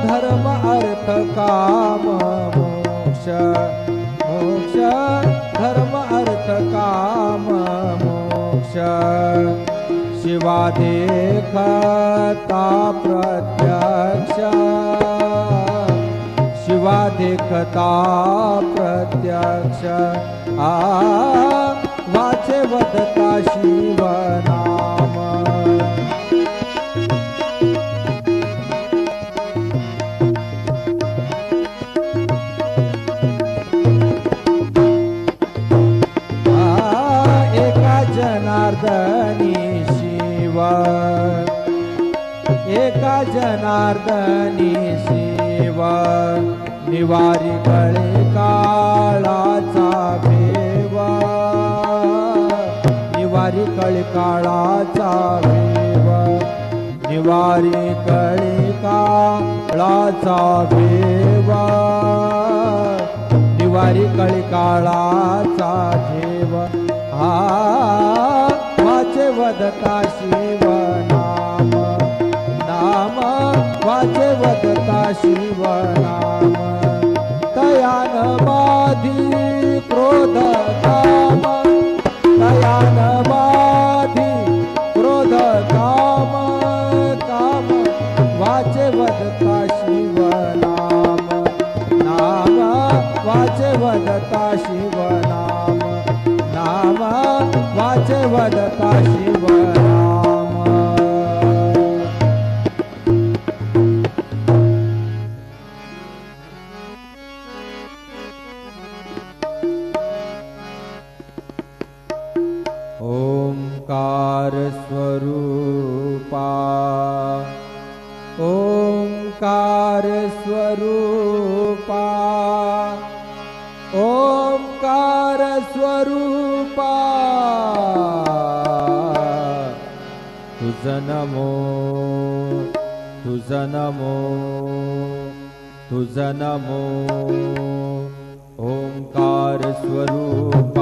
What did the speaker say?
धर्म अर्थ काम मोक्ष, मोक्ष धर्म अर्थ काम मोक्ष, शिवा देखता प्रत्यक्ष, शिवा देखता प्रत्यक्ष, वाचे वदता शिव नाम। जनार्दनी शिव, एका जनार्दनी शिव, निवारी कळे काळाचा भेव, निवारी कळे काळाचा भेव, निवारी कळे काळाचा भेव, निवारी कळे काळाचा भेव, वाचे वदता शिव नाम, नाम वाचे वदता शिव नाम, तयान बाधी क्रोध काम, तयान बाधी क्रोध काम, काम वाचे वदता शिव नाम, नाम वाचे वदता शिव नाम, नाम वाचे वदता शिव नाम। ओंकार स्वरूपा, ओंकार स्वरूपा, ओंकार स्वरूपा, तुझ नमो, तुझ नमो, तुझ नमो, ओंकार स्वरूप